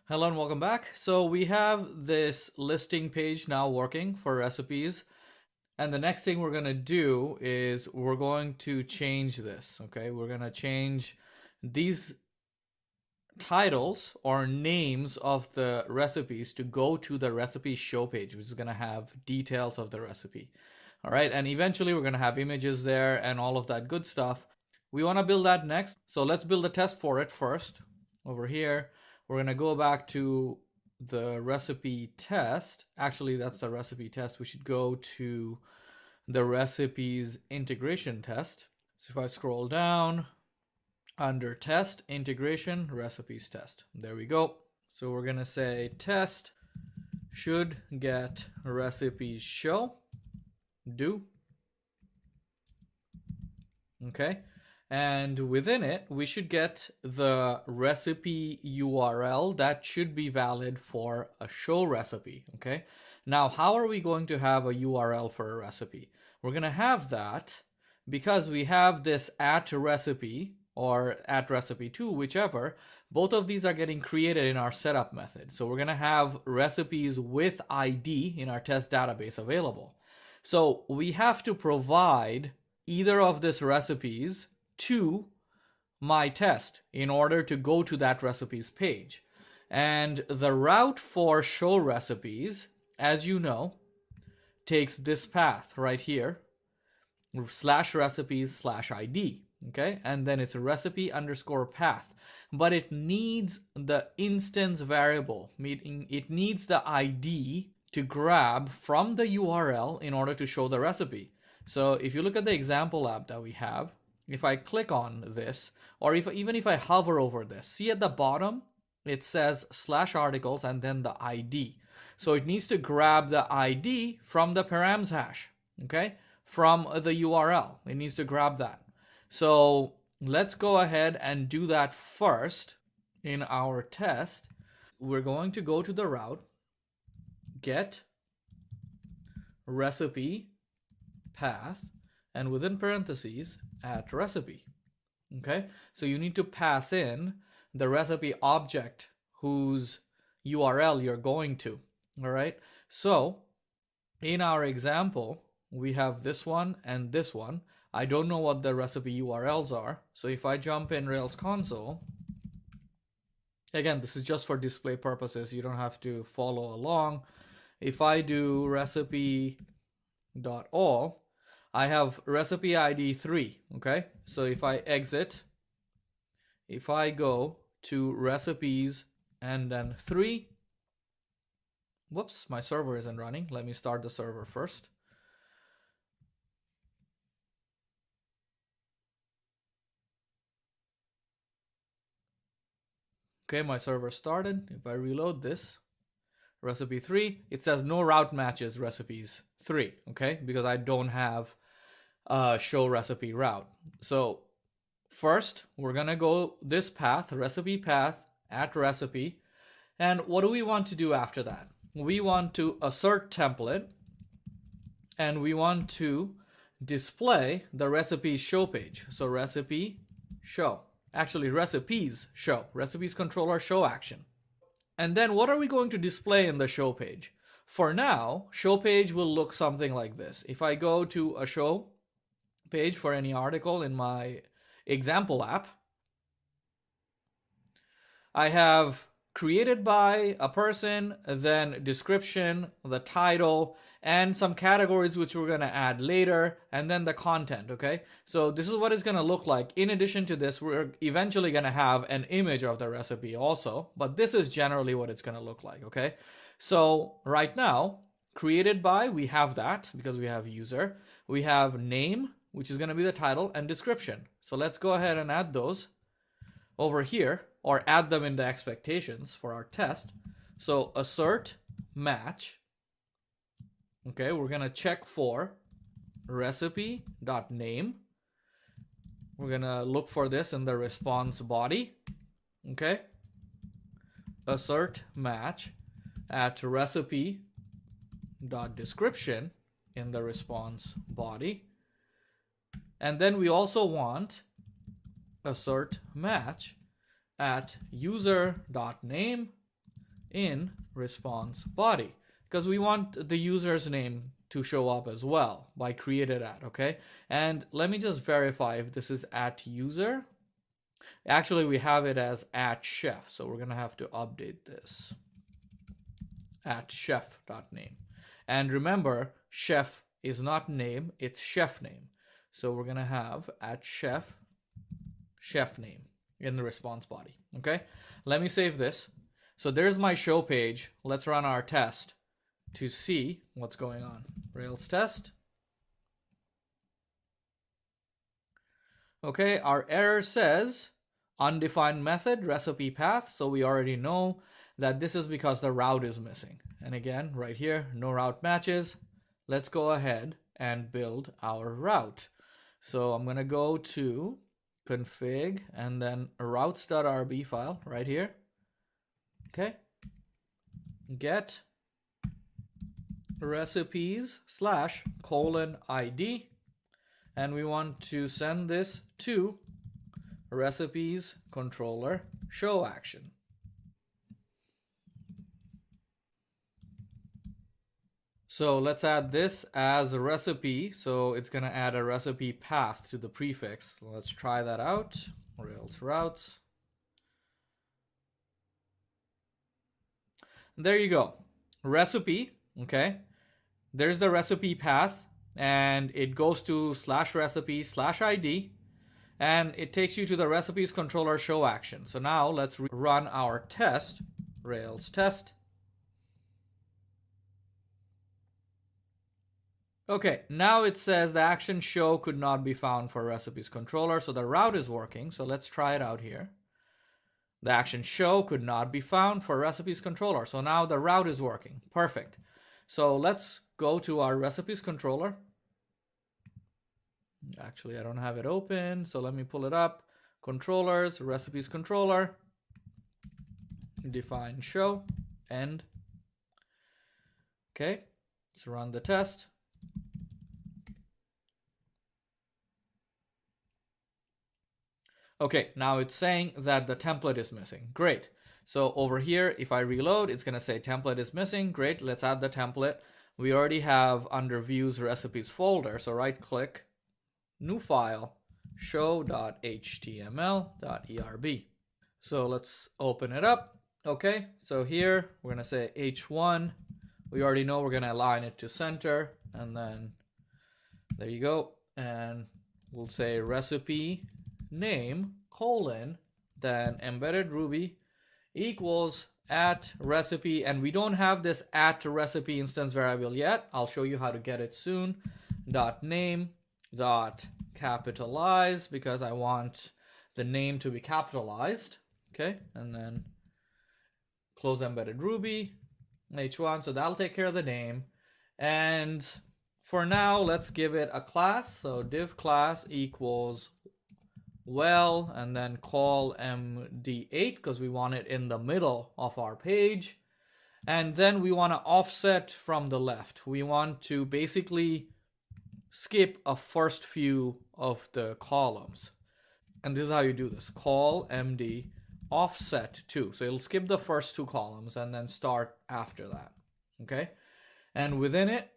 Hello and welcome back. So we have this listing page now working for recipes. And the next thing we're going to do is we're going to change this. Okay, we're going to change these titles or names of the recipes to go to the recipe show page, which is going to have details of the recipe. All right, and eventually we're going to have images there and all of that good stuff. We want to build that next. So let's build a test for it first. Over here, we're going to go back to the recipe test. Actually, that's the recipe test. We should go to the recipes integration test. So if I scroll down under test, integration, recipes test. There we go. So we're going to say test should get recipes show do. Okay. And within it, we should get the recipe URL that should be valid for a show recipe. Okay. Now, how are we going to have a URL for a recipe? We're going to have that because we have this at recipe or at recipe2, whichever. Both of these are getting created in our setup method. So we're going to have recipes with ID in our test database available. So we have to provide either of these recipes to my test in order to go to that recipes page. And the route for show recipes, as you know, takes this path right here, /recipes/ID. Okay, and then it's a recipe underscore path, but it needs the instance variable, meaning it needs the ID to grab from the URL in order to show the recipe. So if you look at the example app that we have, if I click on this, or even if I hover over this, see at the bottom, it says /articles and then the ID. So it needs to grab the ID from the params hash, okay, from the URL. It needs to grab that. So let's go ahead and do that first in our test. We're going to go to the route, get recipe path, and within parentheses, at recipe. Okay, so you need to pass in the recipe object whose URL you're going to. All right, so in our example, we have this one and this one. I don't know what the recipe URLs are. So if I jump in Rails console, again, this is just for display purposes. You don't have to follow along. If I do recipe.all, I have recipe ID 3. Okay, so if I exit, if I go to recipes and then 3, whoops, my server isn't running. Let me start the server first. Okay, my server started. If I reload this, recipe 3, it says no route matches recipes 3, okay, because I don't have a show recipe route. So first, we're gonna go this path, recipe path at recipe. And what do we want to do after that? We want to assert template, and we want to display the recipes show page. So recipe show. Actually, recipes show, recipes controller show action. And then what are we going to display in the show page? For now, show page will look something like this. If I go to a show page for any article in my example app, I have created by a person, then description, the title, and some categories which we're going to add later, and then the content. Okay, so this is what it's going to look like. In addition to this, we're eventually going to have an image of the recipe also, but this is generally what it's going to look like. Okay, so right now, created by, we have that because we have user. We have name, which is going to be the title, and description. So let's go ahead and add those over here, or add them in the expectations for our test. So assert match. Okay, we're gonna check for recipe.name. We're gonna look for this in the response body. Okay, assert match at recipe.description in the response body. And then we also want assert match at user.name in response body, because we want the user's name to show up as well by created at, okay? And let me just verify if this is at user. Actually, we have it as at chef, so we're gonna have to update this. At chef.name. And remember, chef is not name, it's chef name. So we're gonna have at chef name in the response body. Okay, let me save this. So there's my show page. Let's run our test to see what's going on. Rails test. Okay, our error says undefined method recipe path. So we already know that this is because the route is missing. And again, right here, no route matches. Let's go ahead and build our route. So I'm gonna go to config and then routes.rb file right here. Okay, get recipes /:id, and we want to send this to recipes controller show action. So let's add this as a recipe. So it's going to add a recipe path to the prefix. Let's try that out. Rails routes. There you go. Recipe. Okay. There's the recipe path, and it goes to /recipe/id, and it takes you to the recipes controller show action. So now let's run our test. Rails test. Okay, now it says the action show could not be found for recipes controller, so the route is working. So let's try it out here. The action show could not be found for recipes controller. So now the route is working. Perfect. So let's go to our recipes controller. Actually, I don't have it open, so let me pull it up. Controllers, recipes controller, define show, end. Okay, let's run the test. Okay, now it's saying that the template is missing. Great. So over here, if I reload, it's going to say template is missing. Great, let's add the template. We already have under views recipes folder. So right click, new file, show.html.erb. So let's open it up. Okay, so here we're going to say h1. We already know we're going to align it to center. And then there you go. And we'll say recipe name : then embedded Ruby equals at recipe, and we don't have this at recipe instance variable yet. I'll show you how to get it soon. .name .capitalize, because I want the name to be capitalized. Okay, and then close embedded Ruby h1. So that'll take care of the name. And for now, let's give it a class. So div class equals well, and then call md8 because we want it in the middle of our page. And then we want to offset from the left. We want to basically skip a first few of the columns. And this is how you do this. Call md offset 2. So it'll skip the first 2 columns and then start after that. Okay? And within it,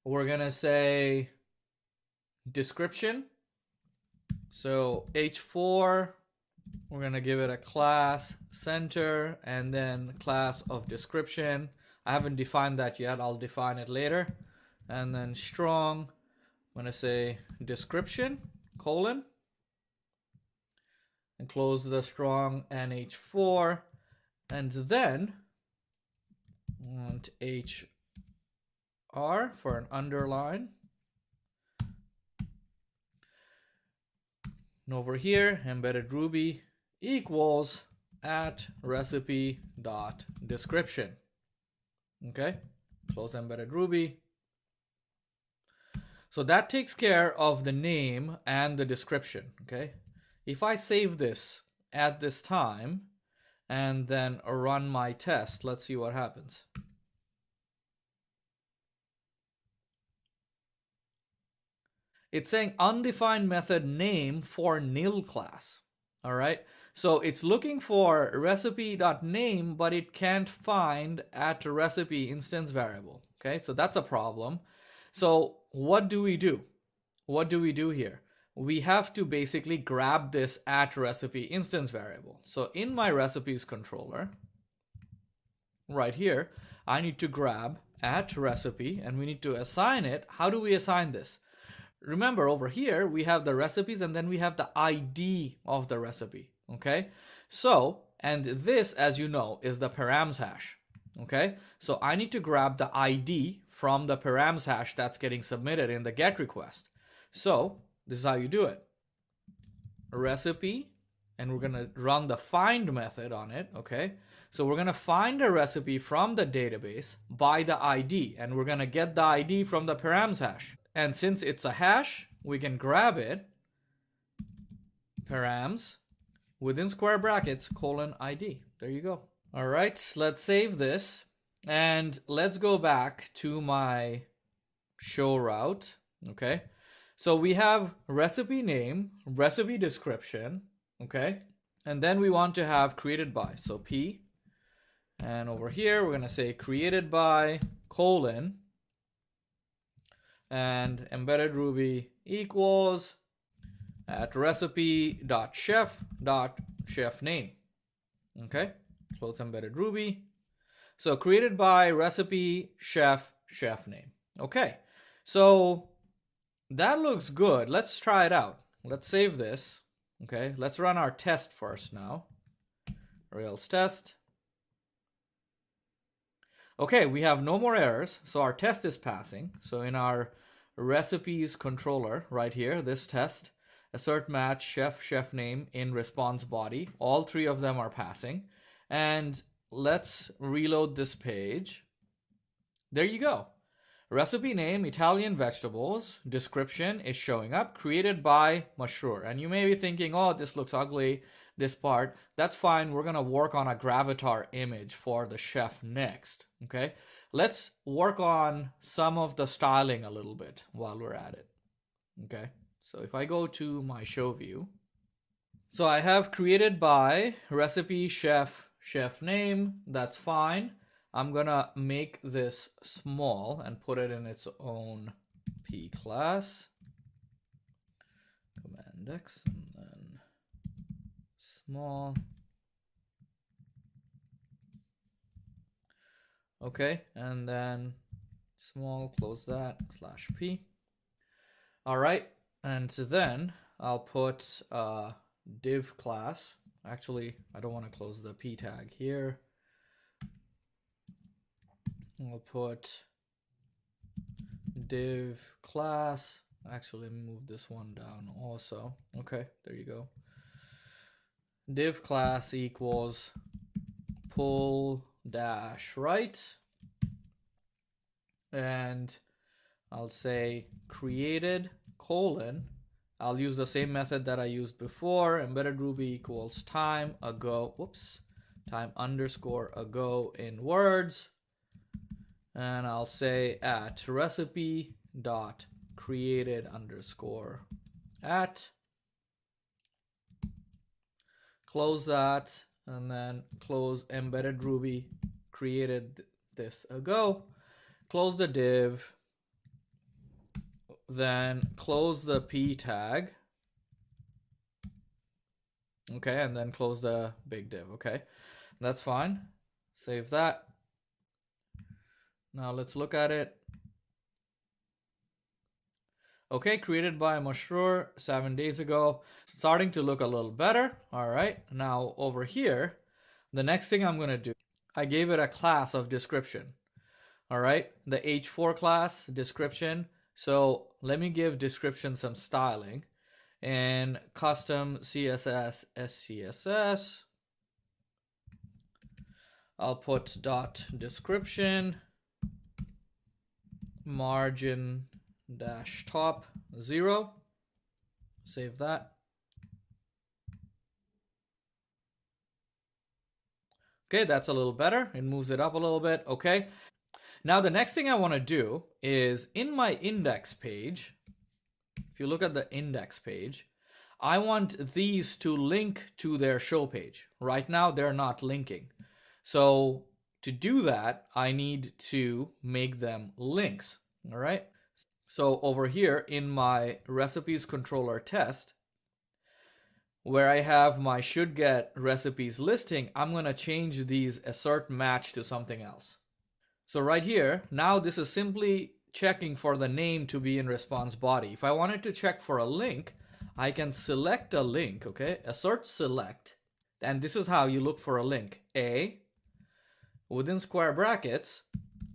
we're going to say description. So h4, we're going to give it a class center and then class of description. I haven't defined that yet. I'll define it later. And then strong, I'm going to say description, : and close the strong and h4. And then I want hr for an underline. And over here, embedded Ruby equals at recipe dot description. Okay, close embedded Ruby. So that takes care of the name and the description. Okay, if I save this at this time and then run my test, let's see what happens. It's saying undefined method name for nil class. All right. So it's looking for recipe.name, but it can't find at recipe instance variable. Okay, so that's a problem. So what do we do? What do we do here? We have to basically grab this at recipe instance variable. So in my recipes controller, right here, I need to grab at recipe and we need to assign it. How do we assign this? Remember, over here we have the recipes and then we have the ID of the recipe. Okay, so, and this, as you know, is the params hash. Okay, so I need to grab the ID from the params hash that's getting submitted in the GET request. So this is how you do it. Recipe, and we're gonna run the find method on it. Okay, so we're gonna find a recipe from the database by the ID, and we're gonna get the ID from the params hash. And since it's a hash, we can grab it, params, within square brackets, :ID. There you go. All right, let's save this. And let's go back to my show route. Okay, so we have recipe name, recipe description. Okay, and then we want to have created by. So P. And over here, we're going to say created by : and embedded Ruby equals at recipe.chef.chef name. Okay, close embedded Ruby. So created by recipe chef name. Okay, so that looks good. Let's try it out. Let's save this. Okay, let's run our test first now. Rails test. Okay, we have no more errors, so our test is passing. So in our recipes controller right here, this test, assert match chef name in response body, all three of them are passing. And let's reload this page. There you go. Recipe name, Italian vegetables, description is showing up, created by Masroor. And you may be thinking, oh, this looks ugly, this part. That's fine. We're going to work on a gravatar image for the chef next. Okay, let's work on some of the styling a little bit while we're at it. Okay, so if I go to my show view, so I have created by recipe chef name. That's fine. I'm gonna make this small and put it in its own P class. Command X and then small. Okay, and then small, close that, /P. All right, and so then I'll put div class. Actually, I don't want to close the P tag here. I'll put div class. Actually, let me move this one down also. Okay, there you go. Div class equals pull dash right, and I'll say created : I'll use the same method that I used before, embedded Ruby equals time ago, time underscore ago in words, and I'll say at recipe dot created underscore at, close that, and then close embedded Ruby created this ago, close the div, then close the P tag. Okay, and then close the big div. Okay, that's fine. Save that. Now let's look at it. Okay, created by Masroor 7 days ago. Starting to look a little better. All right, now over here, the next thing I'm going to do, I gave it a class of description. All right, the H4 class description. So let me give description some styling. And custom CSS SCSS. I'll put dot description margin dash top 0. Save that. Okay, that's a little better. It moves it up a little bit. Okay. Now the next thing I want to do is in my index page, if you look at the index page, I want these to link to their show page. Right now, they're not linking. So to do that, I need to make them links. All right. So over here in my recipes controller test, where I have my should get recipes listing, I'm going to change these assert match to something else. So right here, now this is simply checking for the name to be in response body. If I wanted to check for a link, I can select a link, okay? Assert select. And this is how you look for a link. A, within square brackets,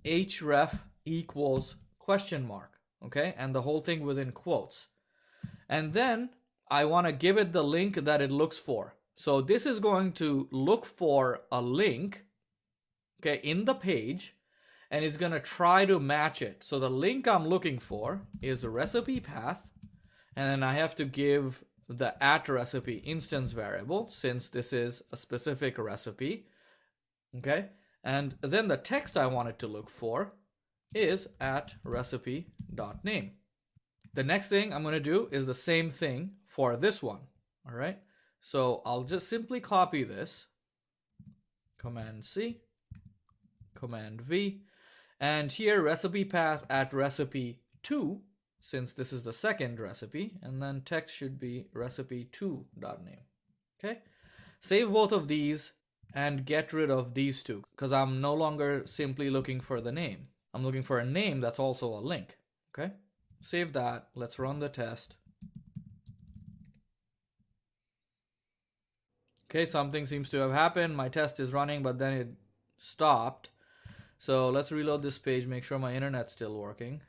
href equals question mark, okay? And the whole thing within quotes. And then I want to give it the link that it looks for. So this is going to look for a link, okay, in the page, and it's going to try to match it. So the link I'm looking for is the recipe path, and then I have to give the @recipe instance variable since this is a specific recipe, okay? And then the text I want it to look for is @recipe.name. The next thing I'm going to do is the same thing for this one, all right? So I'll just simply copy this, Command C, Command V, and here recipe path @recipe2, since this is the second recipe, and then text should be recipe2.name, okay? Save both of these and get rid of these two, because I'm no longer simply looking for the name. I'm looking for a name that's also a link, okay? Save that, let's run the test. Okay, something seems to have happened. My test is running, but then it stopped. So let's reload this page, make sure my internet's still working.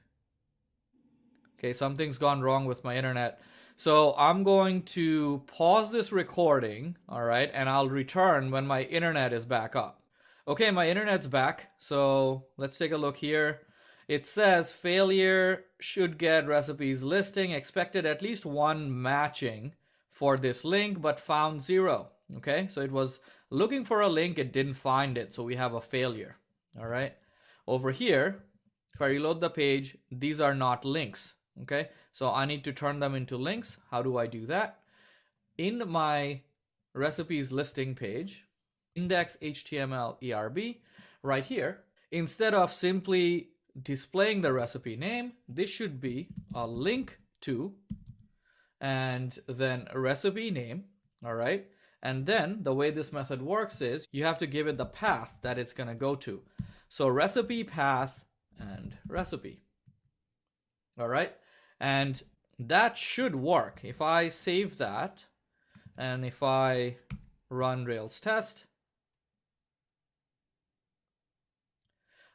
Okay, something's gone wrong with my internet. So I'm going to pause this recording, all right, and I'll return when my internet is back up. Okay, my internet's back, so let's take a look here. It says failure should get recipes listing, expected at least one matching for this link, but found 0. Okay, so it was looking for a link, it didn't find it, so we have a failure. All right, over here, if I reload the page, these are not links. Okay, so I need to turn them into links. How do I do that? In my recipes listing page, index HTML ERB, right here, instead of simply displaying the recipe name, this should be a link to, and then a recipe name, all right? And then the way this method works is you have to give it the path that it's going to go to. So recipe path and recipe. All right. And that should work. If I save that and if I run Rails test,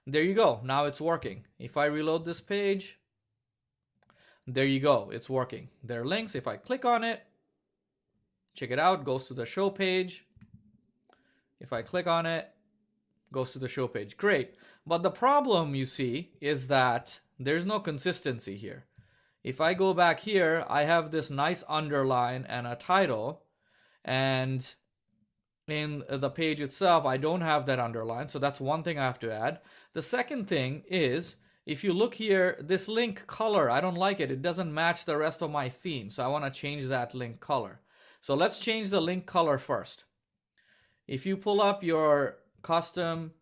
there you go. Now it's working. If I reload this page, there you go. It's working. There are links. If I click on it, check it out, goes to the show page. If I click on it, goes to the show page. Great. But the problem you see is that there's no consistency here. If I go back here, I have this nice underline and a title, and in the page itself, I don't have that underline. So that's one thing I have to add. The second thing is, if you look here, this link color, I don't like it. It doesn't match the rest of my theme. So I want to change that link color. So let's change the link color first. If you pull up your custom,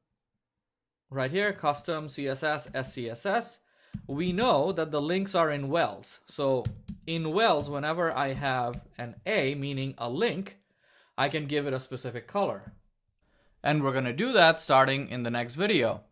right here, custom CSS, SCSS, we know that the links are in wells. So in wells, whenever I have an A, meaning a link, I can give it a specific color. And we're going to do that starting in the next video.